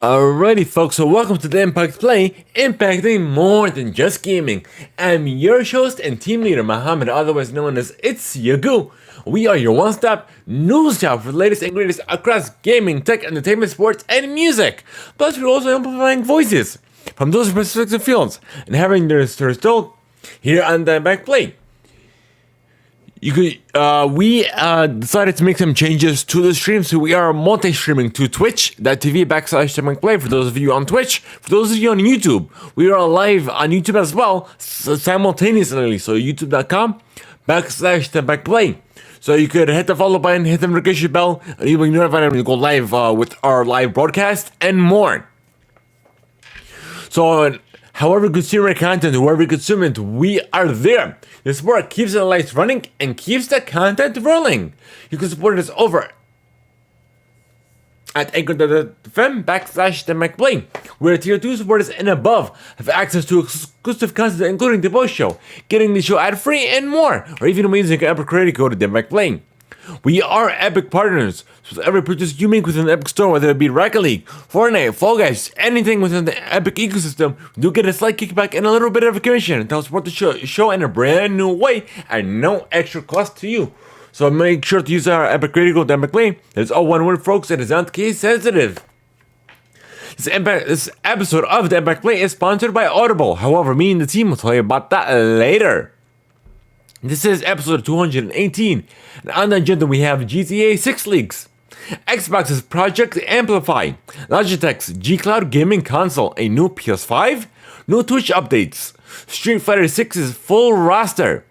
Alrighty, folks, so welcome to the Impact Play, impacting more than just gaming. I'm your host and team leader, Mohammed, otherwise known as It's Yagu. We are your one stop news shop for the latest and greatest across gaming, tech, entertainment, sports, and music. Plus, we're also amplifying voices from those respective fields and having their told here on the Impact Play. We decided to make some changes to the stream, so we are multi-streaming to twitch.tv/play for those of you on Twitch. For those of you on YouTube, we are live on YouTube as well, simultaneously. So youtube.com/play. So you could hit the follow button, hit the notification bell, and you'll be notified when we go live with our live broadcast and more. So, however you consume our content, whoever you consume it, we are there. The support keeps the lights running and keeps the content rolling. You can support us over at anchor.fm/the where tier 2 supporters and above have access to exclusive content, including the post show, getting the show ad free, and more, or even using an Epic credit code at the McPlay. We are Epic partners, so with every purchase you make within the Epic Store, whether it be Rocket League, Fortnite, Fall Guys, anything within the Epic ecosystem, we do get a slight kickback and a little bit of a commission to help support the show in a brand new way at no extra cost to you. So make sure to use our Epic credit code at McLean. That's all one word, folks. It is not case sensitive. This episode of the Impact Play is sponsored by Audible. However, me and the team will tell you about that later. This is episode 218, and on the agenda we have GTA 6 leaks, Xbox's Project Amplify, Logitech's G-Cloud gaming console, a new PS5, new Twitch updates, Street Fighter 6's full roster,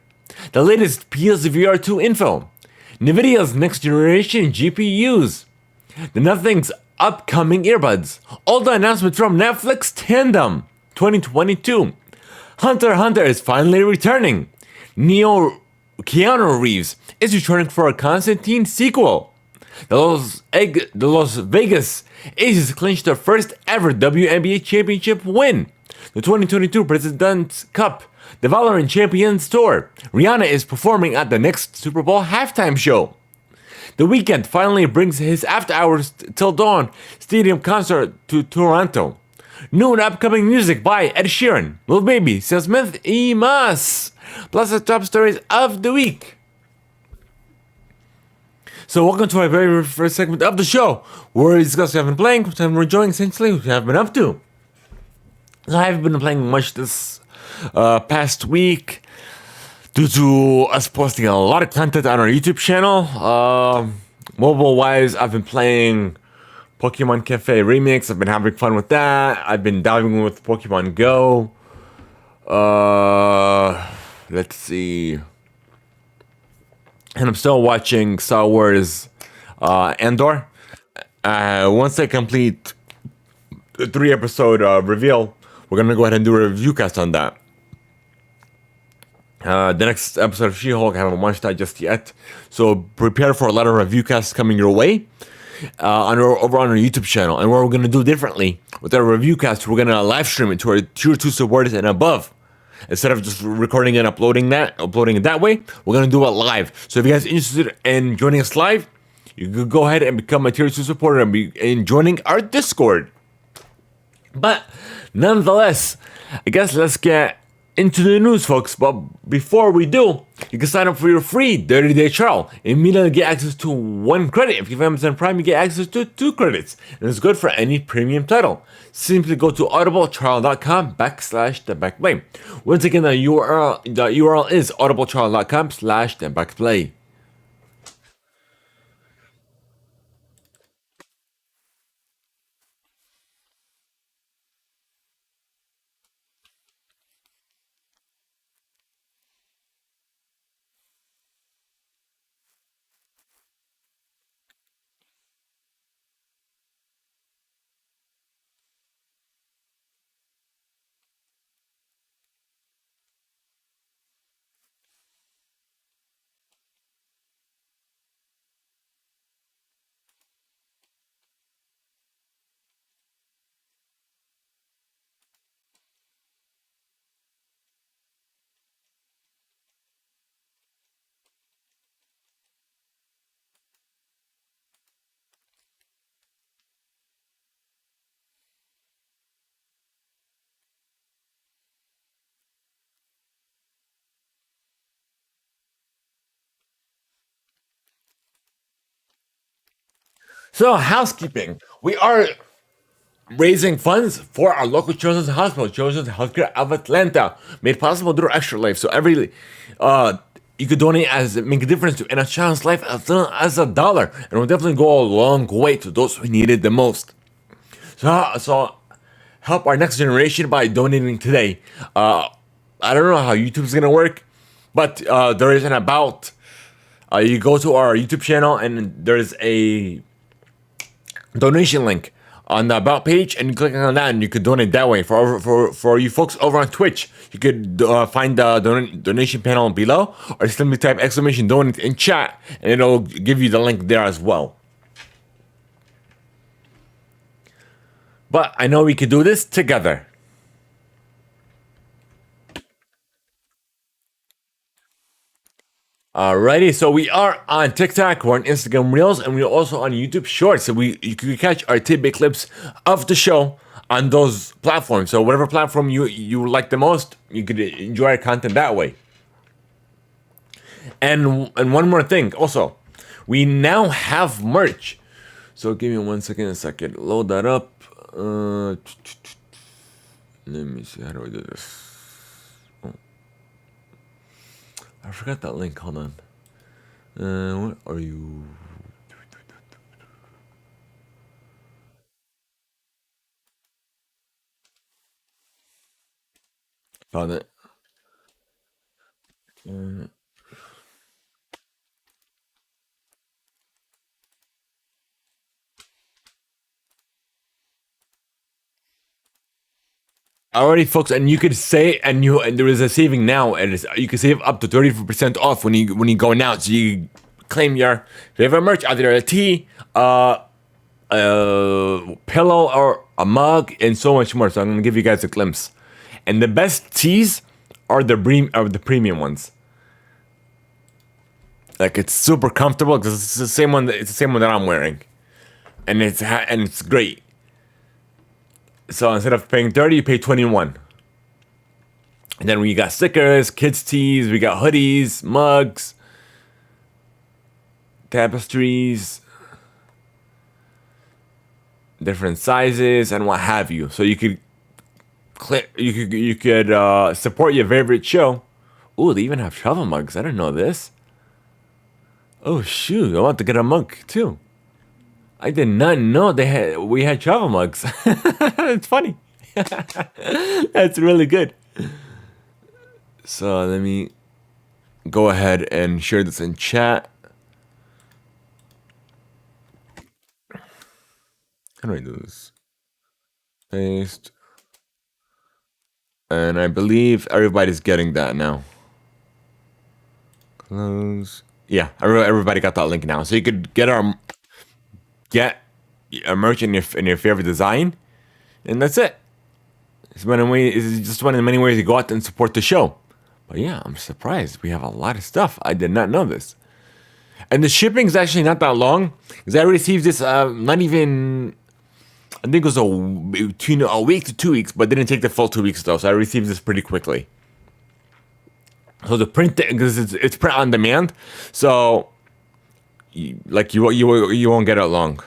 the latest PSVR 2 info, Nvidia's next generation GPUs, the Nothing's upcoming earbuds, all the announcements from Netflix Tandum 2022, Hunter x Hunter is finally returning, Keanu Reeves is returning for a Constantine sequel. The Las Vegas Aces clinched their first ever WNBA championship win. The 2022 President's Cup, the Valorant Champions Tour. Rihanna is performing at the next Super Bowl halftime show. The Weeknd finally brings his After Hours Till Dawn stadium concert to Toronto. New and upcoming music by Ed Sheeran, Lil Baby, Sam Smith, y más. Plus the top stories of the week. So welcome to our very first segment of the show, where we discuss what I've been playing, what I've been enjoying, essentially what I've been up to. So I haven't been playing much this past week due to us posting a lot of content on our YouTube channel. Mobile-wise, I've been playing Pokemon Cafe Remix. I've been having fun with that. I've been diving with Pokemon Go. Let's see. And I'm still watching Star Wars Andor. Once I complete the 3-episode reveal, we're going to go ahead and do a review cast on that. The next episode of She-Hulk, I haven't watched that just yet. So prepare for a lot of review casts coming your way over on our YouTube channel. And what we're going to do differently with our review cast, we're going to live stream it to our tier 2 supporters and above. Instead of just recording and uploading it that way, we're going to do it live. So if you guys are interested in joining us live, you can go ahead and become a tier 2 supporter and joining our Discord. But nonetheless, I guess let's get into the news, folks. But before we do, you can sign up for your free 30-day trial. Immediately get access to 1 credit. If you have Amazon Prime, you get access to 2 credits. And it's good for any premium title. Simply go to audibletrial.com/thebackplay. Once again, the URL is audibletrial.com/thebackplay. So, housekeeping. We are raising funds for our local children's hospital, Children's Healthcare of Atlanta, made possible through Extra Life. So every you could donate as it make a difference in a child's life as little as $1, and it will definitely go a long way to those who need it the most. So help our next generation by donating today. I don't know how YouTube is gonna work, but there is an about. You go to our YouTube channel and there's a donation link on the about page, and you click on that, and you could donate that way. For you folks over on Twitch, you could find the donation panel below, or simply type exclamation donate in chat, and it'll give you the link there as well. But I know we could do this together. Alrighty, so we are on TikTok, we're on Instagram Reels, and we're also on YouTube Shorts. So you can catch our tidbit clips of the show on those platforms. So whatever platform you like the most, you could enjoy our content that way. And one more thing, also, we now have merch. So give me 1 second, load that up. Let me see, how do I do this? Oh, I forgot that link. Hold on. What are you? Found it. Alrighty, folks, and you could say, and there is a saving now, and you can save up to 30% off when you go now. So you claim your favorite merch, either a tee, a pillow, or a mug, and so much more. So I'm gonna give you guys a glimpse. And the best tees are the premium ones. Like, it's super comfortable because it's the same one. It's the same one that I'm wearing, and it's great. So instead of paying 30, you pay 21. And then we got stickers, kids tees, we got hoodies, mugs, tapestries, different sizes, and what have you. So you could support your favorite show. Ooh, they even have travel mugs. I didn't know this. Oh shoot, I want to get a mug too. I did not know we had travel mugs. It's funny. That's really good. So let me go ahead and share this in chat. How do I do this? Paste. And I believe everybody's getting that now. Close. Yeah, everybody got that link now. So you could get a merch in your favorite design, and that's it. It's just one of the many ways you go out and support the show. But yeah, I'm surprised. We have a lot of stuff. I did not know this. And the shipping is actually not that long, because I received this not even, I think it was between a week to 2 weeks, but didn't take the full 2 weeks though. So I received this pretty quickly. So the print, because it's print on demand, so you won't get it long.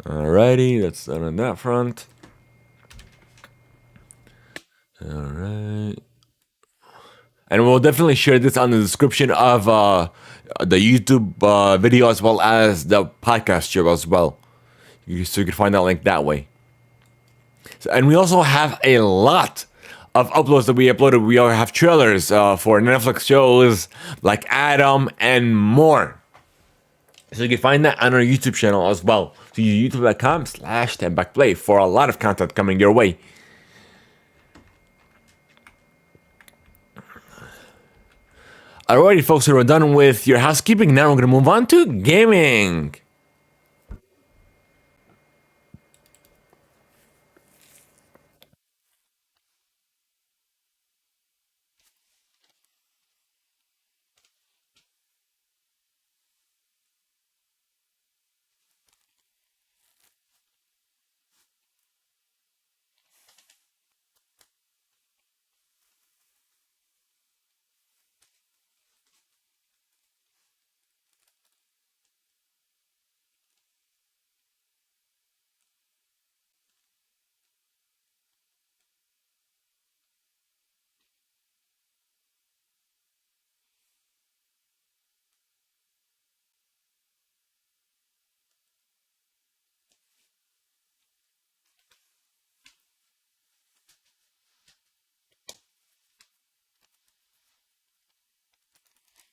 Alrighty, that's done on that front. Alright. And we'll definitely share this on the description of the YouTube video, as well as the podcast show as well. So you can find that link that way. So, and we also have a lot of uploads that we uploaded. We all have trailers for Netflix shows like Adam and more. So you can find that on our YouTube channel as well. So youtube.com/10backplay for a lot of content coming your way. Alrighty, folks, so we're done with your housekeeping. Now we're going to move on to gaming.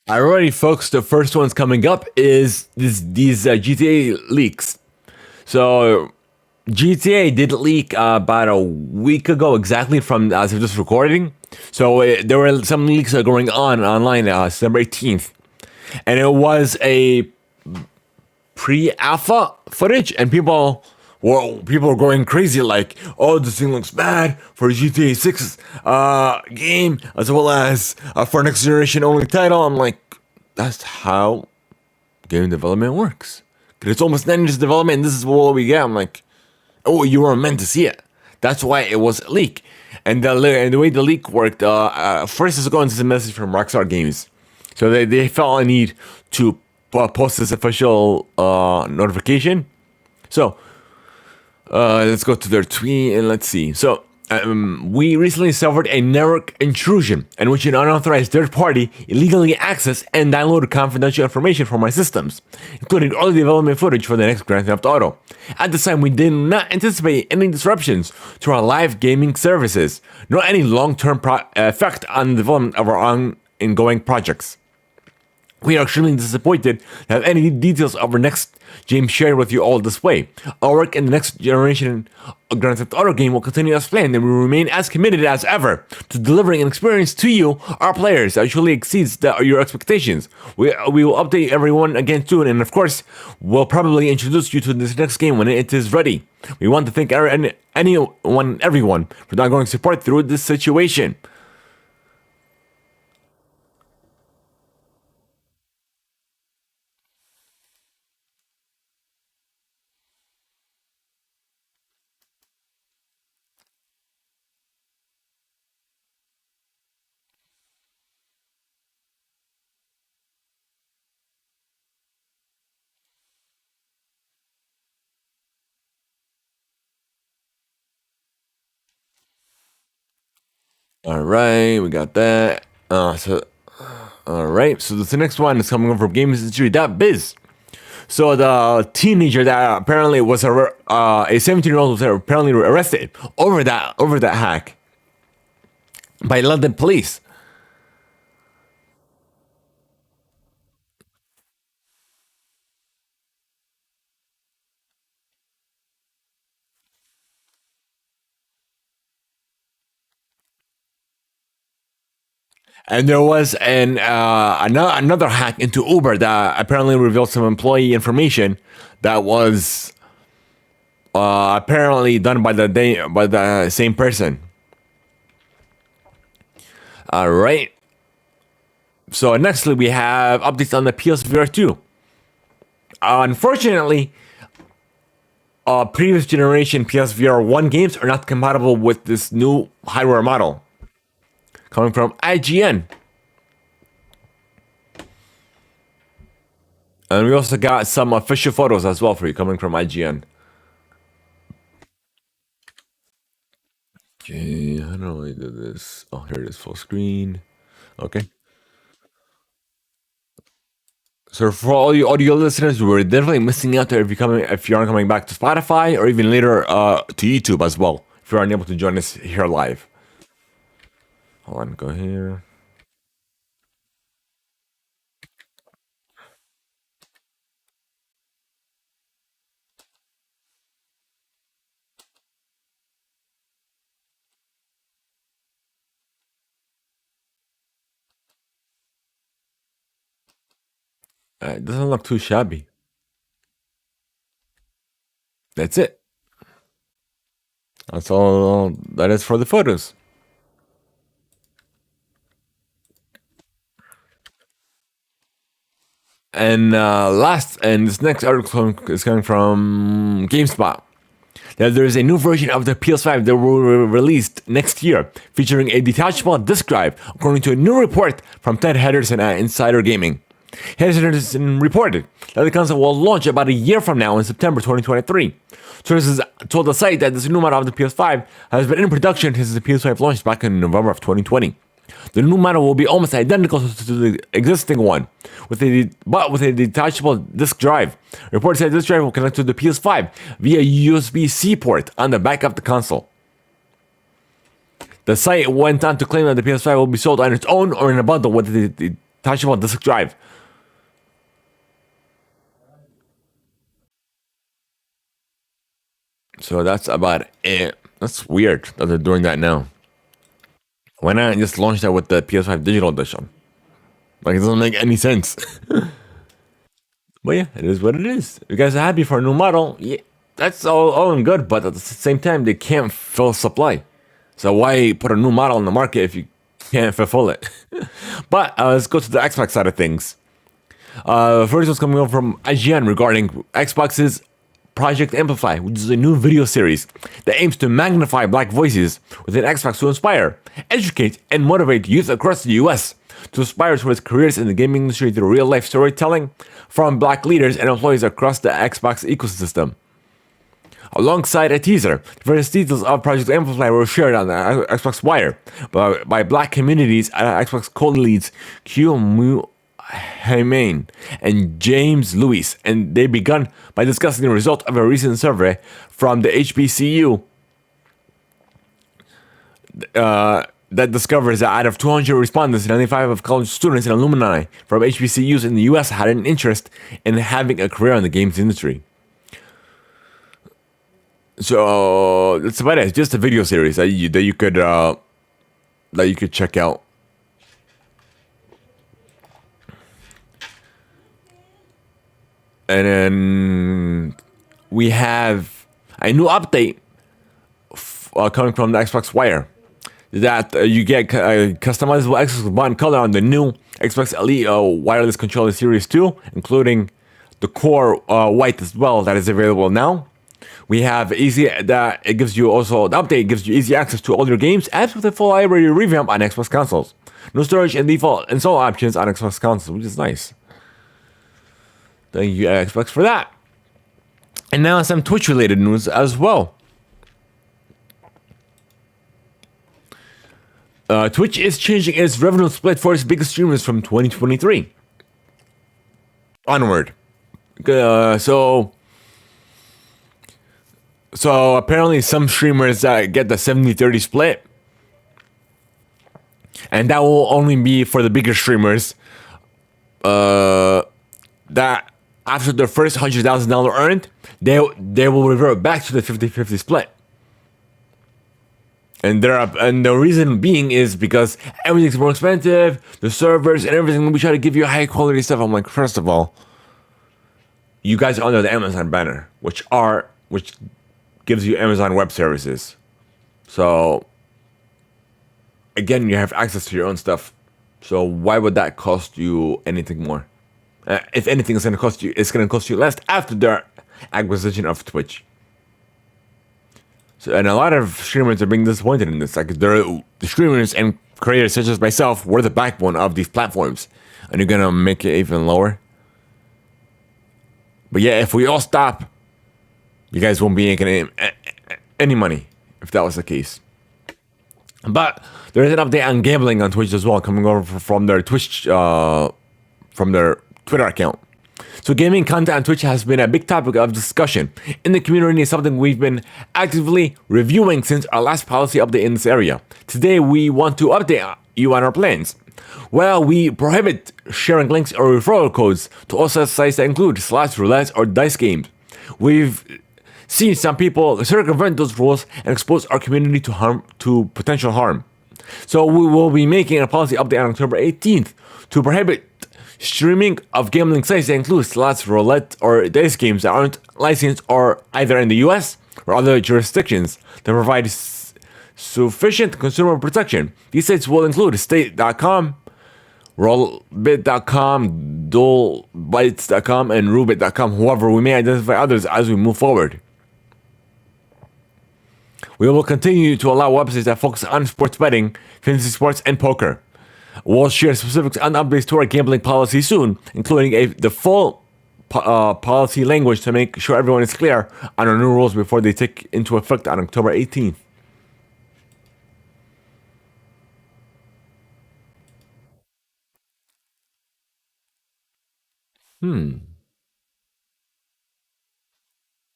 Alrighty, folks. The first one's coming up is these GTA leaks. So GTA did leak about a week ago, exactly from as of this recording. So there were some leaks going on online, September 18th, and it was a pre-alpha footage, and people were going crazy, like, "Oh, this thing looks bad for a GTA 6 game, as well as for next generation only title." I'm like, that's how game development works. 'Cause it's almost 9 years development, and this is what we get. I'm like, oh, you weren't meant to see it. That's why it was a leak. And the way the leak worked, first is going to the message from Rockstar Games. So they felt a need to post this official notification. So let's go to their tweet and let's see. So we recently suffered a network intrusion in which an unauthorized third party illegally accessed and downloaded confidential information from our systems, including early development footage for the next Grand Theft Auto. At the time, we did not anticipate any disruptions to our live gaming services, nor any long-term effect on the development of our ongoing projects. We are extremely disappointed to have any details of our next game shared with you all this way. Our work in the next generation Grand Theft Auto game will continue as planned, and we remain as committed as ever to delivering an experience to you, our players, that truly exceeds your expectations. We will update everyone again soon, and of course, we'll probably introduce you to this next game when it is ready. We want to thank everyone for the ongoing support through this situation. All right, we got that. All right, so the next one is coming from GamesIndustry.biz. So the teenager that apparently was a 17-year-old was apparently arrested over that hack by London police. And there was another hack into Uber that apparently revealed some employee information that was apparently done by the same person. All right. So nextly, we have updates on the PSVR 2. Unfortunately, previous generation PSVR 1 games are not compatible with this new hardware model. Coming from IGN. And we also got some official photos as well for you coming from IGN. Okay, how do I do this? Oh, here it is, full screen. Okay. So for all you audio listeners, we're definitely missing out there if you aren't coming back to Spotify or even later to YouTube as well. If you aren't able to join us here live. Hold on, go here. It doesn't look too shabby. That's it. That's all that is for the photos. And this next article is coming from GameSpot. That there is a new version of the PS5 that will be released next year, featuring a detachable disk drive, according to a new report from Ted Henderson at Insider Gaming. Henderson reported that the console will launch about a year from now in September 2023. Sources told the site that this new model of the PS5 has been in production since the PS5 launched back in November of 2020. The new model will be almost identical to the existing one, with a detachable disk drive. Reports said this drive will connect to the PS5 via USB-C port on the back of the console. The site went on to claim that the PS5 will be sold on its own or in a bundle with the detachable disk drive. So that's about it. That's weird that they're doing that now. Why not just launch that with the PS5 digital edition? Like, it doesn't make any sense. But yeah, it is what it is. If you guys are happy for a new model, yeah, that's all and good, but at the same time, they can't fill supply. So why put a new model on the market if you can't fulfill it? But let's go to the Xbox side of things. First one's coming over from IGN regarding Xbox's Project Amplify, which is a new video series that aims to magnify black voices within Xbox to inspire, educate, and motivate youth across the US to aspire towards careers in the gaming industry through real-life storytelling from black leaders and employees across the Xbox ecosystem. Alongside a teaser, the various details of Project Amplify were shared on the Xbox Wire by black communities Xbox co-leads Q Hyman and James Lewis, and they begun by discussing the result of a recent survey from the HBCU that discovers that out of 200 respondents, 95 of college students and alumni from HBCUs in the US had an interest in having a career in the games industry. So that's about it. It's just a video series that you could check out. And then we have a new update coming from the Xbox Wire that you get customizable Xbox One color on the new Xbox Elite wireless controller Series 2, including the core white as well that is available now. We have the update gives you easy access to all your games, apps with a full library revamp on Xbox consoles. No storage and default install options on Xbox consoles, which is nice. Thank you, Xbox, for that. And now some Twitch-related news as well. Twitch is changing its revenue split for its biggest streamers from 2023 onward. So apparently some streamers get the 70-30 split, and that will only be for the bigger streamers. That after their first $100,000 earned, they will revert back to the 50-50 split. And the reason being is because everything's more expensive, the servers and everything. We try to give you high quality stuff. I'm like, first of all, you guys are under the Amazon banner, which gives you Amazon Web Services. So again, you have access to your own stuff. So why would that cost you anything more? If anything, it's going to cost you less after their acquisition of Twitch. So, and a lot of streamers are being disappointed in this. Like, the streamers and creators such as myself were the backbone of these platforms, and you're gonna make it even lower. But yeah, if we all stop, you guys won't be making any money if that was the case. But there is an update on gambling on Twitch as well, coming over from their from their Twitter account. So gaming content on Twitch has been a big topic of discussion in the community, and something we've been actively reviewing since our last policy update in this area. Today we want to update you on our plans. While we prohibit sharing links or referral codes to all such sites that include slots, roulette, or dice games, we've seen some people circumvent those rules and expose our community to potential harm. So we will be making a policy update on October 18th to prohibit streaming of gambling sites that include slots, roulette, or dice games that aren't licensed or either in the US or other jurisdictions that provide sufficient consumer protection. These sites will include state.com, rollbit.com, dualbytes.com, and rubit.com. However, we may identify others as we move forward. We will continue to allow websites that focus on sports betting, fantasy sports, and poker. We'll share specifics and updates to our gambling policy soon, including the full policy language to make sure everyone is clear on our new rules before they take into effect on October 18th.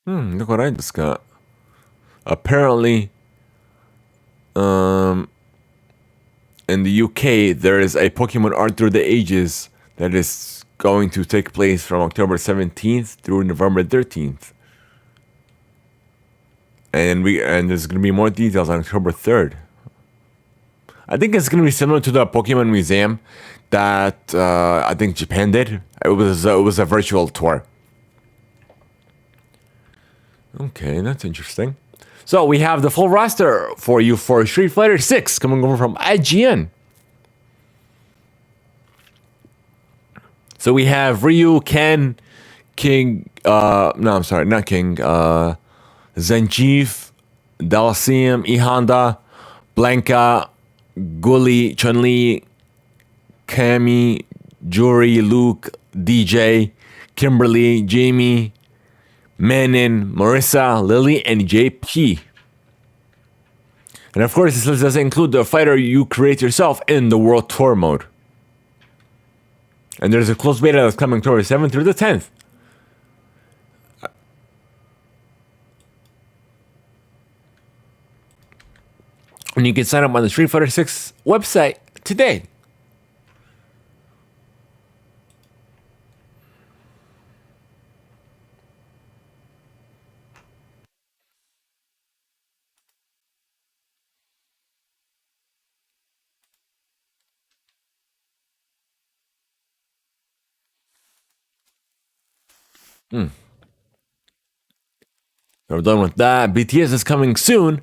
Look what I just got. Apparently, in the UK, there is a Pokemon Art Through the Ages that is going to take place from October 17th through November 13th. And there's going to be more details on October 3rd. I think it's going to be similar to the Pokemon Museum that I think Japan did. It was a virtual tour. Okay, that's interesting. So we have the full roster for you for Street Fighter 6 coming over from IGN. So we have Ryu, Ken, King, no, I'm sorry, not King, Zangief, Dhalsim, E Honda, Blanca, Gully, Chun-Li, Cammy, Juri, Luke, DJ, Kimberly, Jamie, Menon, Marissa, Lily, and JP. And of course, this list doesn't include the fighter you create yourself in the World Tour mode. And there's a closed beta that's coming October 7th through the 10th. And you can sign up on the Street Fighter 6 website today. We're done with that. BTS is coming soon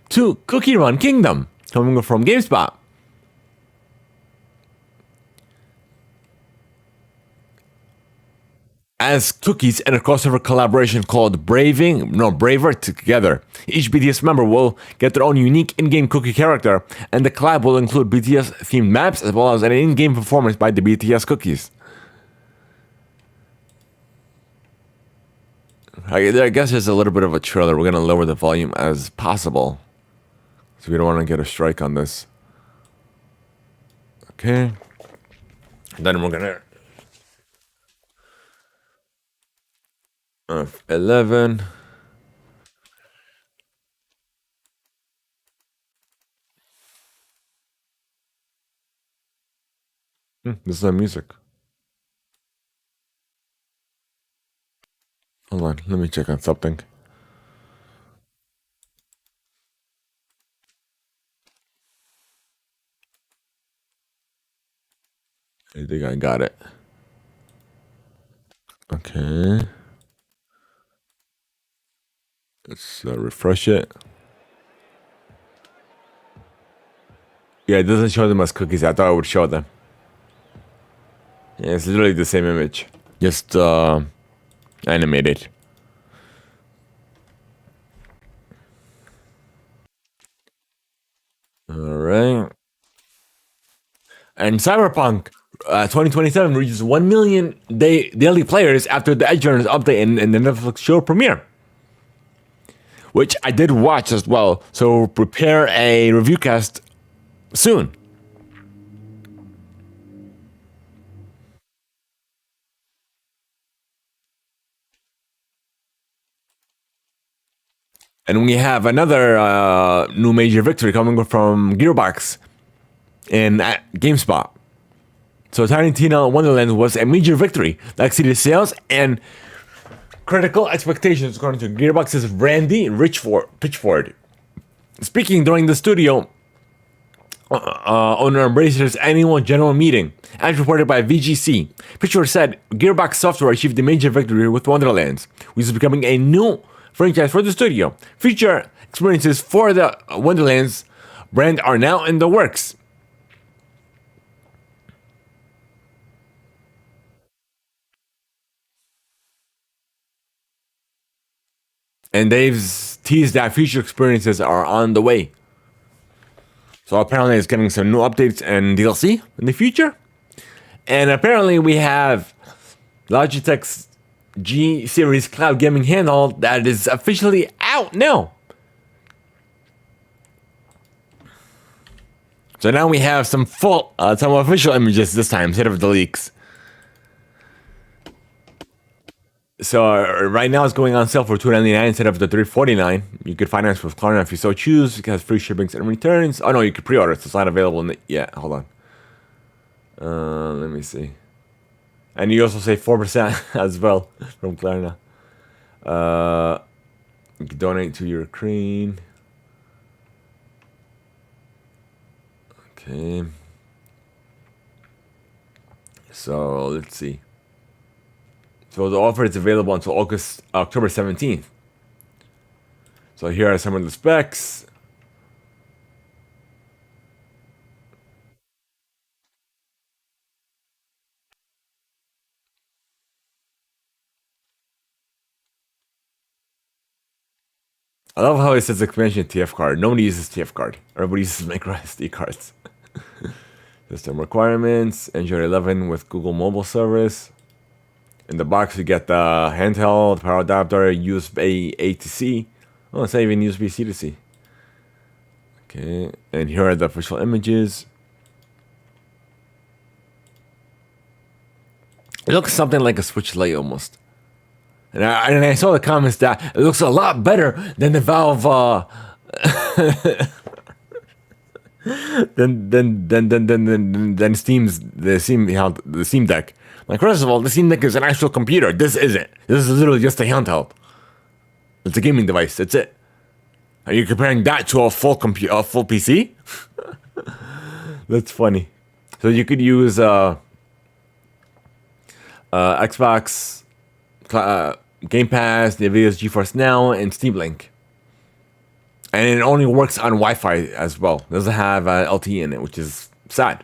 to Cookie Run Kingdom, coming from GameSpot. As cookies in a crossover collaboration called Braver Together. Each BTS member will get their own unique in-game cookie character, and the collab will include BTS-themed maps as well as an in-game performance by the BTS cookies. I guess there's a little bit of a trailer. We're going to lower the volume as possible, so we don't want to get a strike on this. Okay. Then we're going to... 11. This is the music. Hold on, let me check on something. I think I got it. Okay. Let's refresh it. Yeah, it doesn't show them as cookies. I thought it would show them. Yeah, it's literally the same image, just animated. All right. And Cyberpunk 2027 reaches 1 million daily players after the Edge Runners update and the Netflix show premiere, which I did watch as well. So prepare a review cast soon. And we have another new major victory coming from Gearbox in GameSpot. So Tiny Tina Wonderland was a major victory that exceeded sales and critical expectations, according to Gearbox's Randy Pitchford. Speaking during the studio owner Embracer's annual general meeting, as reported by VGC, Pitchford said Gearbox Software achieved a major victory with Wonderlands, which is becoming a new franchise for the studio. Future experiences for the Wonderlands brand are now in the works. And they've teased that future experiences are on the way. So apparently it's getting some new updates and DLC in the future. And apparently we have Logitech's G Series cloud gaming handheld that is officially out now. So now we have some official images this time instead of the leaks. So right now it's going on sale for $299 instead of the $349. You could finance with Klarna if you so choose. It has free shippings and returns. Oh no, you could pre-order it. So it's not available yet. Hold on. Let me see. And you also save 4% as well from Klarna. You can donate to your Ukraine. Okay. So let's see. So the offer is available until October 17th. So here are some of the specs. I love how it says expansion TF card. Nobody uses TF card. Everybody uses micro SD cards. System requirements. Android 11 with Google Mobile Service. In the box, you get the handheld, power adapter, USB A to C. Oh, it's not even USB C to C. Okay, and here are the official images. It looks something like a Switch Lite almost. And I saw the comments that it looks a lot better than the Valve than the Steam Deck. Like, first of all, the Steam Deck is an actual computer. This isn't. This is literally just a handheld. It's a gaming device. That's it. Are you comparing that to a full PC? That's funny. So you could use Xbox, Game Pass, NVIDIA's GeForce Now, and Steam Link. And it only works on Wi-Fi as well. It doesn't have LTE in it, which is sad.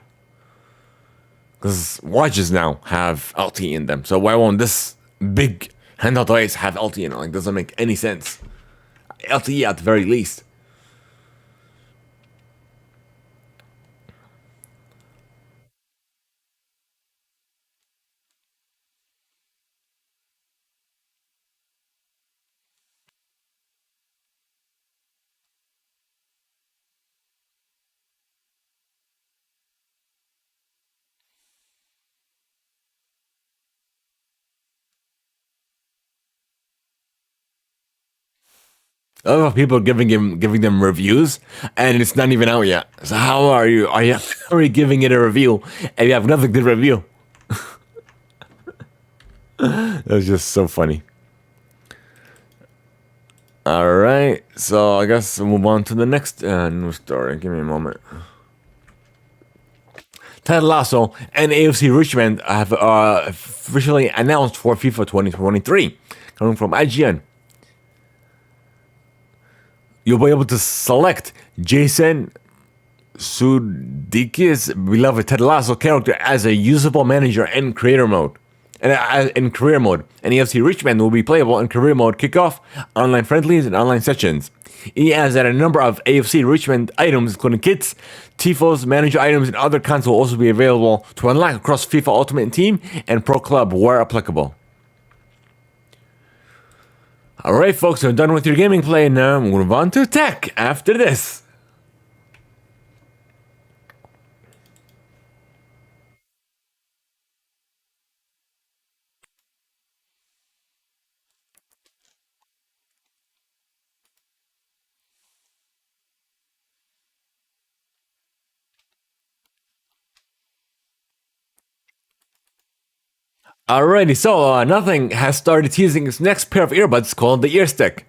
Because watches now have LTE in them. So why won't this big handheld device have LTE in it? Like, doesn't make any sense. LTE at the very least. A lot of people giving them reviews, and it's not even out yet. So how are you? Are you giving it a review, and you have nothing to review? That's just so funny. All right, so I guess we'll move on to the next news story. Give me a moment. Ted Lasso and AFC Richmond have officially announced for FIFA 2023, coming from IGN. You'll be able to select Jason Sudeikis' beloved Ted Lasso character as a usable manager in creator mode. And in career mode, and AFC Richmond will be playable in career mode, kickoff, online friendlies, and online sessions. He adds that a number of AFC Richmond items, including kits, tifos, manager items, and other content, will also be available to unlock across FIFA Ultimate Team and Pro Club where applicable. Alright, folks, I'm done with your gaming play. Now we'll move on to tech after this. Alrighty, so Nothing has started teasing its next pair of earbuds called the Ear Stick.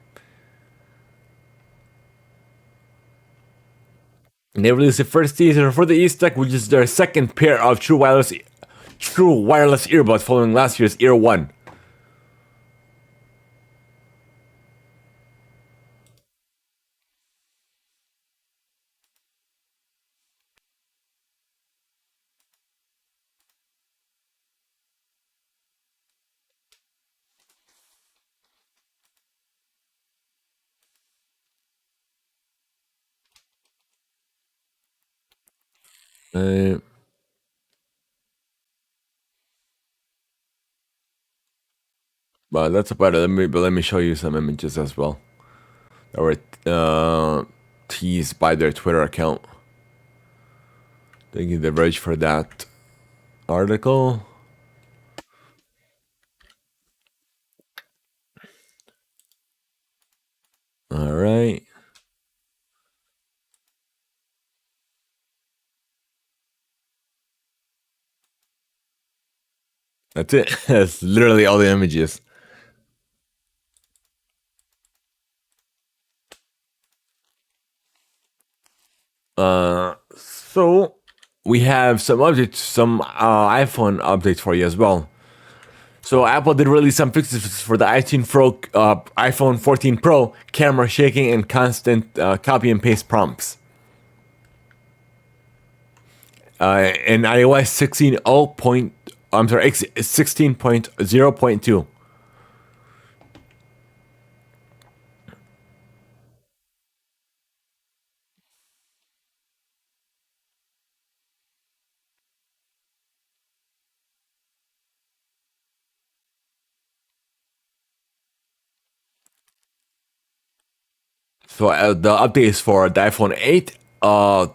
And they released the first teaser for the Ear Stick, which is their second pair of true wireless earbuds following last year's Ear One. Uh, but that's about it. Let me show you some images as well that were teased by their Twitter account. Thank you, The Verge, for that article. right. That's it. That's literally all the images. So we have some updates, some iPhone updates for you as well. So Apple did release some fixes for the iPhone 14 Pro camera shaking and constant copy and paste prompts. In iOS 16.0.2. So the update is for the iPhone 8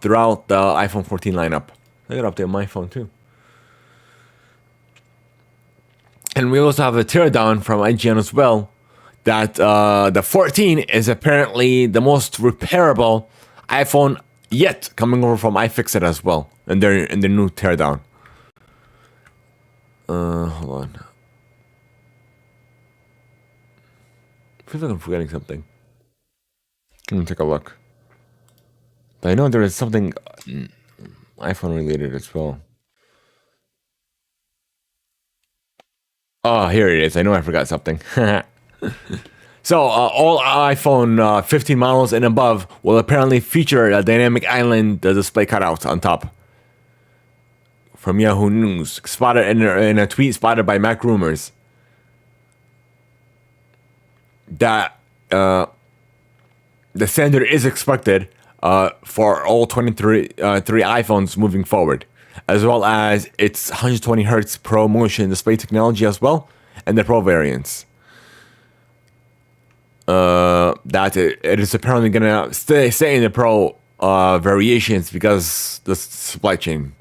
throughout the iPhone 14 lineup. I gotta update my phone too. And we also have a teardown from IGN as well that the 14 is apparently the most repairable iPhone yet, coming over from iFixit as well in their new teardown. Hold on. I feel like I'm forgetting something. Let me take a look. But I know there is something iPhone related as well. Oh, here it is. I know I forgot something. So, all iPhone 15 models and above will apparently feature a dynamic island display cutout on top. From Yahoo News, spotted in a tweet spotted by Mac Rumors, that the standard is expected for all 23 iPhones moving forward, as well as its 120 Hz Pro Motion display technology as well, and the Pro variants. That it is apparently gonna stay in the Pro variations because the supply chain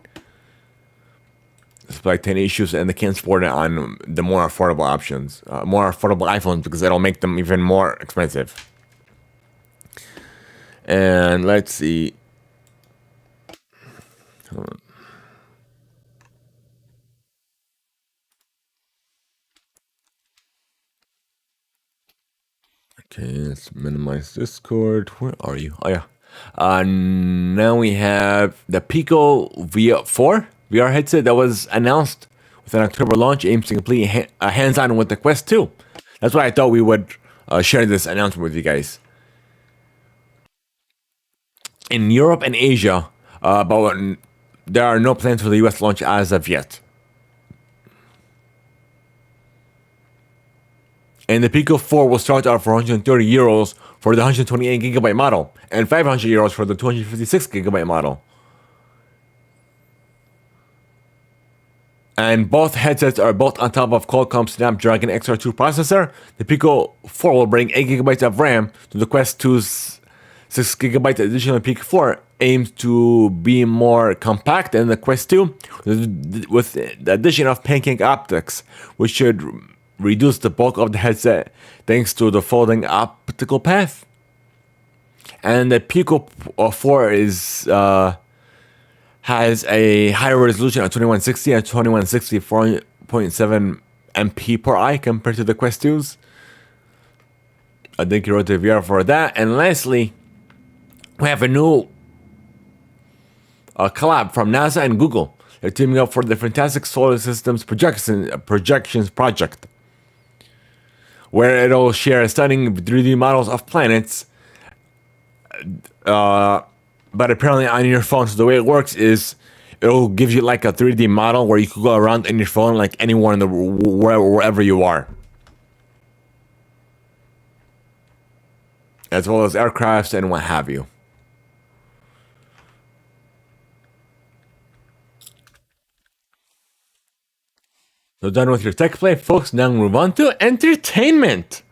issues, and they can't support it on the more affordable options, more affordable iPhones, because it'll make them even more expensive. And let's see. Hold on. Okay, let's minimize Discord. Where are you? Oh yeah. Now we have the Pico V4 VR headset that was announced with an October launch, aims to complete hands-on with the Quest 2. That's why I thought we would share this announcement with you guys. In Europe and Asia, but there are no plans for the US launch as of yet. And the Pico 4 will start out for €130 for the 128GB model and €500 for the 256GB model. And both headsets are built on top of Qualcomm Snapdragon XR2 processor. The Pico 4 will bring 8GB of RAM to the Quest 2's 6GB additional Pico 4 aims to be more compact than the Quest 2 with the addition of pancake optics, which should reduce the bulk of the headset thanks to the folding optical path. And the Pico 4 has a higher resolution at 2160 and 2160 4.7 MP per eye compared to the Quest 2s. I think you wrote the VR for that. And lastly, we have a new collab from NASA and Google. They're teaming up for the Fantastic Solar Systems Projections Project, where it'll share stunning 3D models of planets. But apparently on your phone, so the way it works is it'll give you like a 3D model where you could go around in your phone like anywhere in the wherever you are, as well as aircrafts and what have you. So done with your tech play, folks. Now move on to entertainment.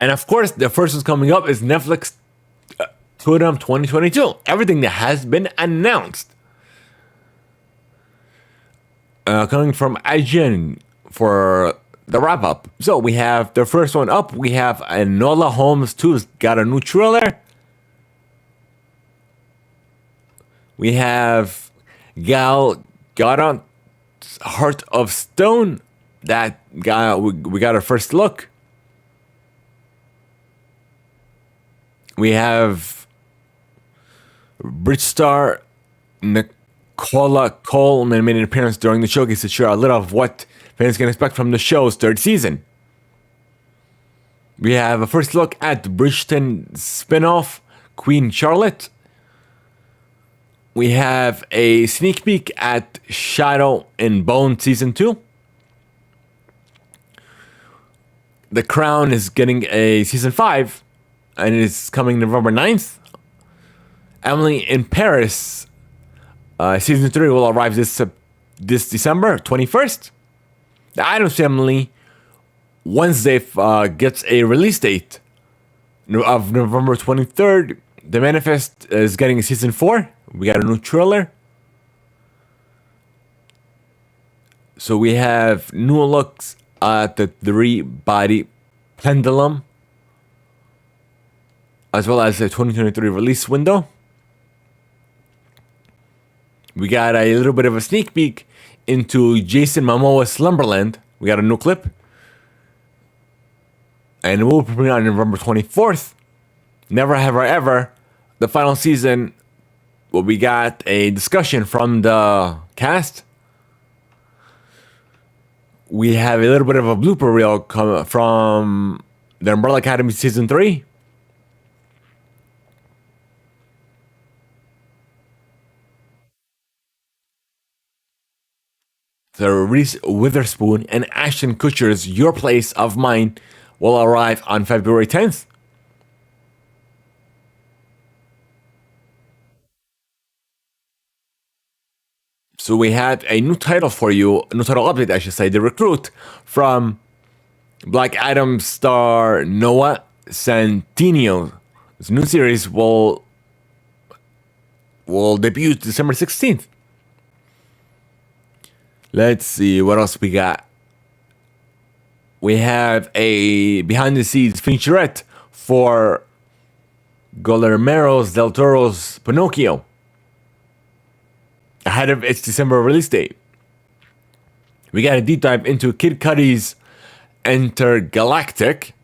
And of course, the first one's coming up is Netflix Tandum 2022. Everything that has been announced. coming from IGN for the wrap up. So we have the first one up. We have Enola Holmes 2's got a new trailer. We have Gal Gadot's Heart of Stone. That we got our first look. We have Bridge star Nicola Coleman made an appearance during the showcase to share a little of what fans can expect from the show's third season. We have a first look at the Bridgerton spin-off, Queen Charlotte. We have a sneak peek at Shadow and Bone Season 2. The Crown is getting a Season 5, and it is coming November 9th. Emily in Paris, Season 3 will arrive this December 21st. The Addams Family, Wednesday, gets a release date of November 23rd. The Manifest is getting a Season 4. We got a new trailer. So we have new looks at the three-body pendulum, as well as a 2023 release window. We got a little bit of a sneak peek into Jason Momoa's Slumberland. We got a new clip. And it will premiere on November 24th. Never Have I Ever, the final season. Well, we got a discussion from the cast. We have a little bit of a blooper reel from the Umbrella Academy Season 3. The Reese Witherspoon and Ashton Kutcher's Your Place of Mine will arrive on February 10th. So we had a new title for you, a new title update, I should say, The Recruit, from Black Adam star Noah Centineo. This new series will debut December 16th. Let's see what else we got. We have a behind-the-scenes featurette for Guillermo del Toro's Pinocchio, ahead of its December release date. We got a deep dive into Kid Cudi's Intergalactic,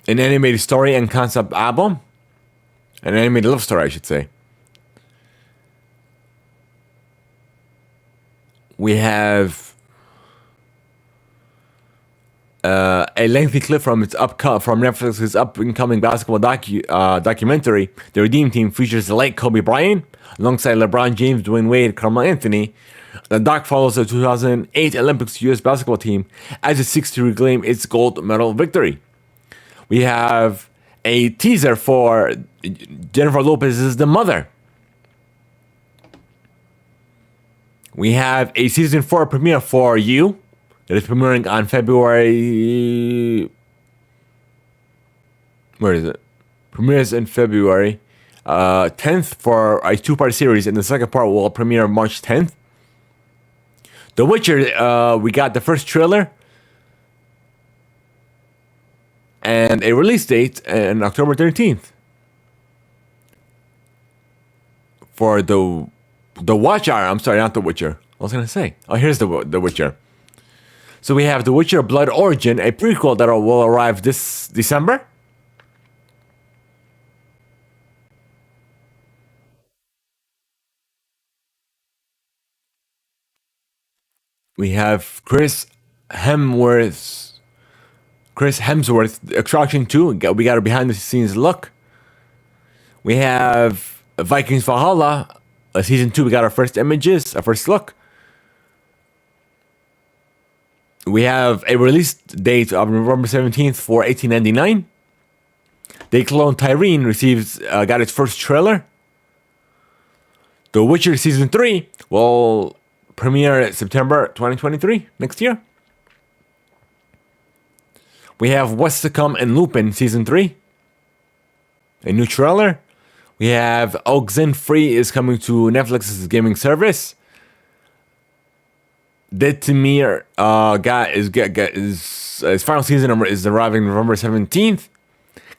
an animated story and concept album. An animated love story, I should say. We have a lengthy clip from Netflix's up-and-coming basketball documentary. The Redeem Team features the late Kobe Bryant alongside LeBron James, Dwayne Wade, Carmelo Anthony. The doc follows the 2008 Olympics U.S. basketball team as it seeks to reclaim its gold medal victory. We have a teaser for Jennifer Lopez's The Mother. We have a season 4 premiere for You that is premiering on February. Where is it? Premieres in February 10th for a 2-part series, and the second part will premiere March 10th. The Witcher, we got the first trailer and a release date on October 13th for the Watcher. I'm sorry, not The Witcher. What was I going to say? Oh, here's the Witcher. So we have The Witcher Blood Origin, a prequel that will arrive this December. We have Chris Hemsworth Extraction 2. We got a behind the scenes look. We have Vikings Valhalla, Season 2. We got our first images, our first look. We have a release date of November 17th for 1899. They Clone Tyrene got its first trailer. The Witcher Season 3 will premiere September 2023, next year. We have What's to Come and Lupin Season 3, a new trailer. We have Oxenfree is coming to Netflix's gaming service. Dead to Me is his final season is arriving November 17th.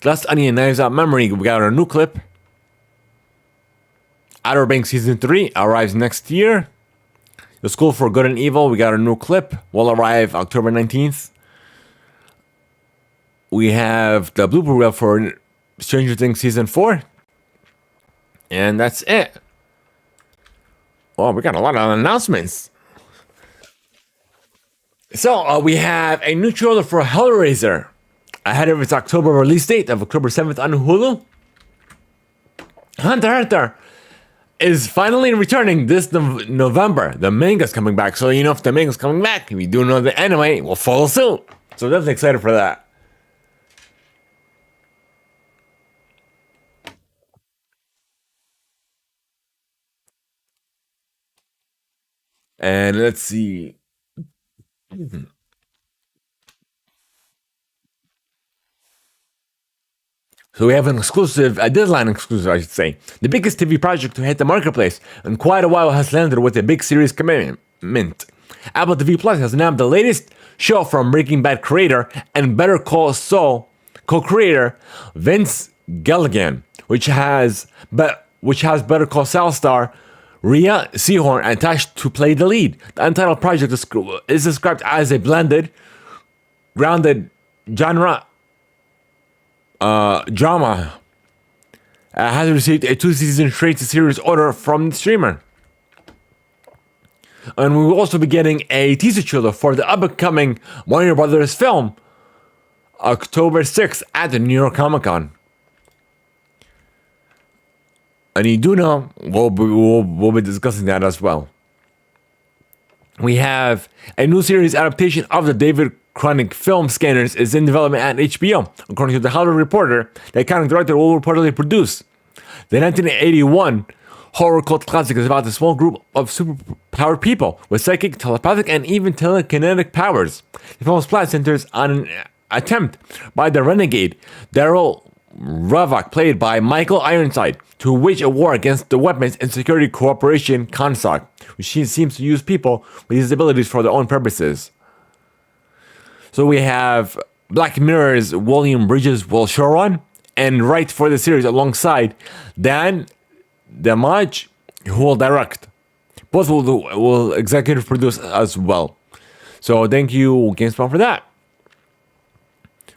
Glass Onion Knives Out Memory, we got our new clip. Outer Banks Season 3 arrives next year. The School for Good and Evil, we got a new clip. Will arrive October 19th. We have the blooper reel for Stranger Things Season 4. And that's it. Oh, we got a lot of announcements. So, we have a new trailer for Hellraiser ahead of its October release date of October 7th on Hulu. Hunter x Hunter is finally returning this November. The manga's coming back. So, if the manga's coming back, if you do know the anime, we'll follow suit. So, definitely excited for that. And let's see. So we have an exclusive, a deadline exclusive, I should say. The biggest TV project to hit the marketplace in quite a while has landed with a big series commitment. Apple TV Plus has nabbed the latest show from Breaking Bad creator and Better Call Saul co-creator Vince Gilligan, which has Better Call Saul star Rhea Seehorn attached to play the lead. The untitled project is described as a blended, grounded genre drama. Has received a 2-season straight to series order from the streamer. And we will also be getting a teaser trailer for the upcoming Warner Brothers film, October 6th at the New York Comic Con. And you do know we'll be discussing that as well. We have a new series adaptation of the David Chronic film Scanners is in development at HBO, according to the Hollywood Reporter. The iconic director will reportedly produce the 1981 horror cult classic is about a small group of superpowered people with psychic, telepathic, and even telekinetic powers. The film's plot centers on an attempt by the renegade Daryl Ravok, played by Michael Ironside, to wage a war against the weapons and security corporation CONSOC, which seems to use people with these abilities for their own purposes. So we have Black Mirror's William Bridges will showrun and write for the series alongside Dan Damage, who will direct. Both will executive produce as well. So thank you, GameSpot, for that.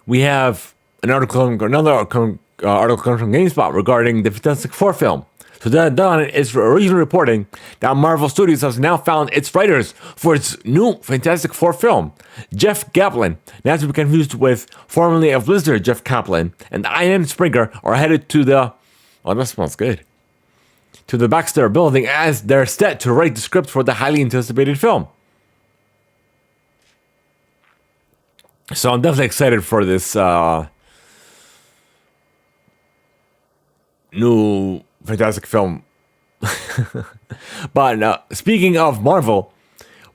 We have another article coming from GameSpot regarding the Fantastic Four film. So Don is originally reporting that Marvel Studios has now found its writers for its new Fantastic Four film. Jeff Kaplan, not to be confused with formerly of Blizzard Jeff Kaplan, and Ian Springer are headed to the... Oh, that smells good. To the Baxter building as they're set to write the script for the highly anticipated film. So I'm definitely excited for this new Fantastic film. But speaking of Marvel,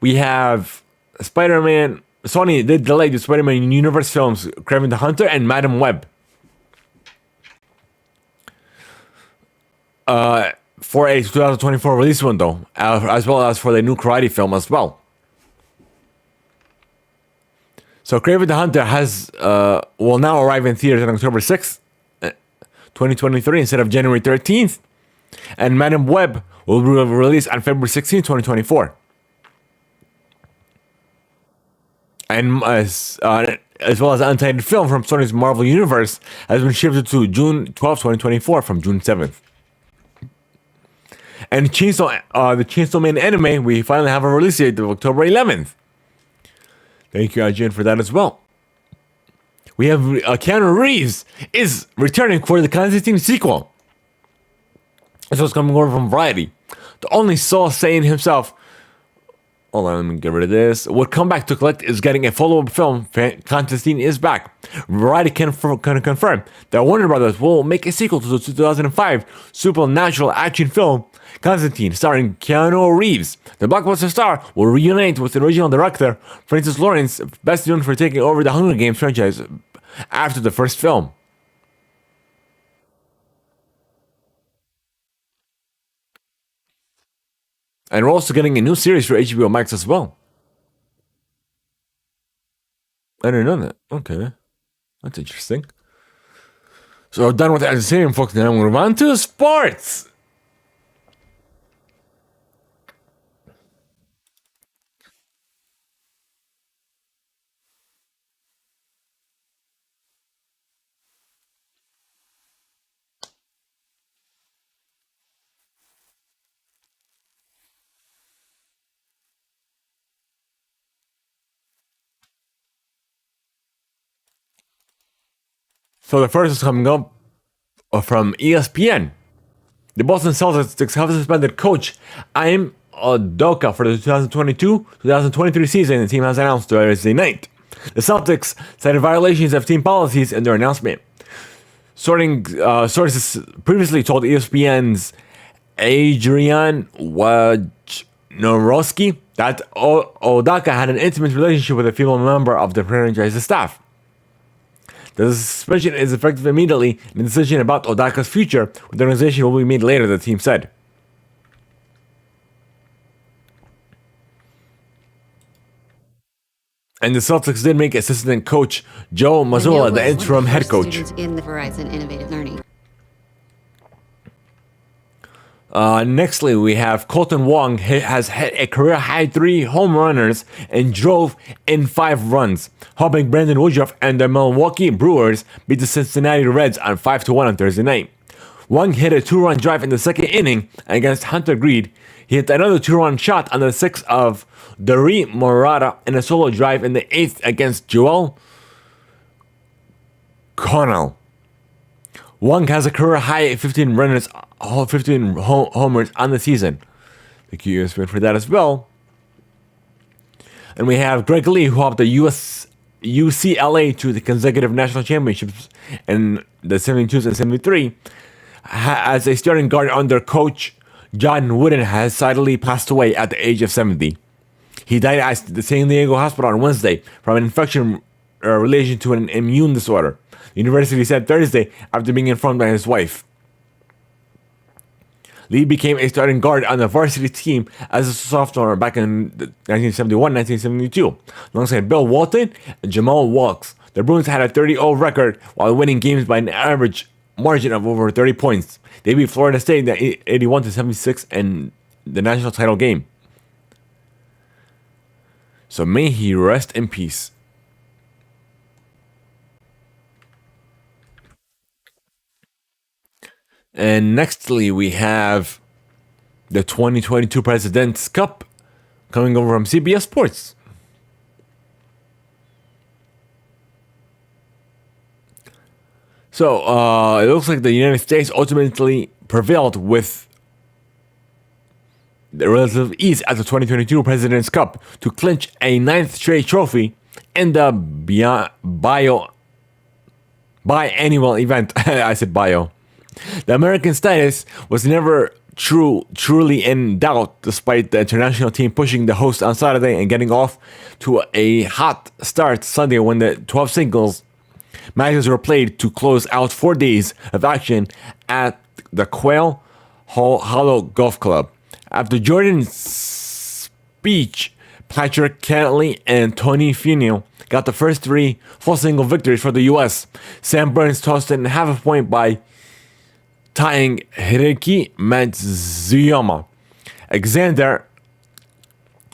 we have Spider-Man. Sony did delay the Spider-Man Universe films, Kraven the Hunter and Madam Web, for a 2024 release window, as well as for the new Karate film as well. So Kraven the Hunter will now arrive in theaters on October 6th, 2023 instead of January 13th. And Madam Web will be released on February 16th, 2024. And as well as the untitled film from Sony's Marvel Universe has been shifted to June 12th, 2024 from June 7th. And the Chainsaw Man anime, we finally have a release date of October 11th. Thank you, IGN, for that as well. We have Keanu Reeves is returning for the Constantine sequel. This was coming over from Variety. The only Soul saying himself, hold on, let me get rid of this, would come back to collect is getting a follow-up film, Constantine is back. Variety can confirm that Warner Brothers will make a sequel to the 2005 supernatural action film, Constantine, starring Keanu Reeves. The blockbuster star will reunite with the original director, Francis Lawrence, best known for taking over the Hunger Games franchise after the first film. And we're also getting a new series for HBO Max as well. I didn't know that. Okay. That's interesting. So we're done with the stadium, folks. Now we're on to sports. So the first is coming up from ESPN. The Boston Celtics have suspended coach Aim Udoka for the 2022-2023 season, the team has announced Thursday night. The Celtics cited violations of team policies in their announcement. Sources previously told ESPN's Adrian Wojnarowski that Udoka had an intimate relationship with a female member of the franchise's staff. The suspension is effective immediately, and the decision about Udaka's future with the organization will be made later, the team said. And the Celtics did make assistant coach Joe Mazzulla the interim head coach. In the Verizon Innovative Learning. Nextly, we have Colton Wong has hit a career high 3 home runners and drove in 5 runs, helping Brandon Woodruff and the Milwaukee Brewers beat the Cincinnati Reds on 5-1 on Thursday night. Wong hit a 2-run drive in the second inning against Hunter Greed. He hit another 2-run shot on the 6th of Dari Morata and a solo drive in the 8th against Joel Connell. Wong has a career high 15 homers on the season. Thank you, ESPN, for that as well. And we have Greg Lee, who helped the UCLA to the consecutive national championships in the 72s and 73. As a starting guard under coach John Wooden has sadly passed away at the age of 70. He died at the San Diego hospital on Wednesday from an infection relation to an immune disorder. The university said Thursday after being informed by his wife. Lee became a starting guard on the varsity team as a sophomore back in 1971-1972, alongside Bill Walton and Jamal Wilkes. The Bruins had a 30-0 record while winning games by an average margin of over 30 points. They beat Florida State 81-76 in the national title game. So may he rest in peace. And nextly, we have the 2022 President's Cup coming over from CBS Sports. So, it looks like the United States ultimately prevailed with the relative ease at the 2022 President's Cup to clinch a 9th straight trophy in the biannual event. I said bio. The American status was never truly in doubt, despite the international team pushing the host on Saturday and getting off to a hot start Sunday when the 12 singles matches were played to close out 4 days of action at the Quail Hollow Golf Club. After Jordan's speech, Patrick Cantley and Tony Finau got the first 3 full single victories for the U.S. Sam Burns tossed in half a point by tying Hideki Matsuyama. Alexander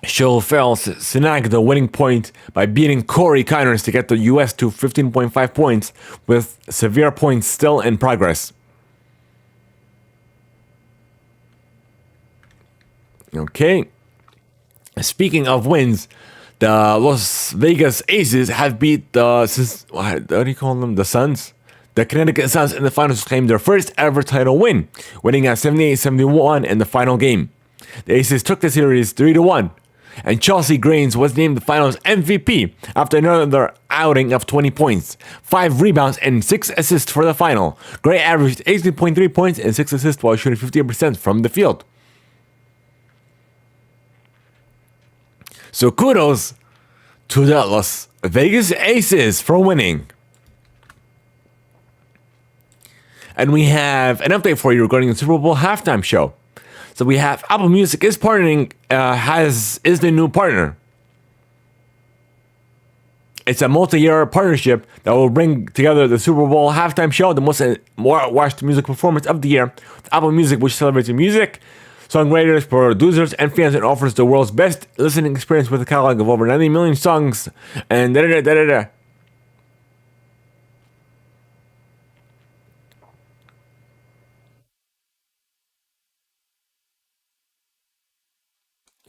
Schauffele snagged the winning point by beating Corey Connors to get the U.S. to 15.5 points, with severe points still in progress. Okay. Speaking of wins, the Las Vegas Aces have beat the, what do you call them? The Suns? The Connecticut Suns in the finals claimed their first ever title win, winning at 78-71 in the final game. The Aces took the series 3-1, and Chelsea Grains was named the finals MVP after another outing of 20 points, 5 rebounds, and 6 assists for the final. Gray averaged 18.3 points and 6 assists while shooting 50% from the field. So kudos to the Las Vegas Aces for winning. And we have an update for you regarding the Super Bowl halftime show. So we have Apple Music is partnering, is the new partner. It's a multi-year partnership that will bring together the Super Bowl halftime show, the most watched music performance of the year, with Apple Music, which celebrates music, songwriters, producers, and fans, and offers the world's best listening experience with a catalog of over 90 million songs. And da-da-da-da-da-da.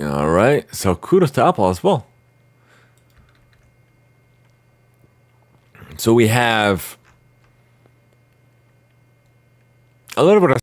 All right, so kudos to Apple as well. So we have a little bit of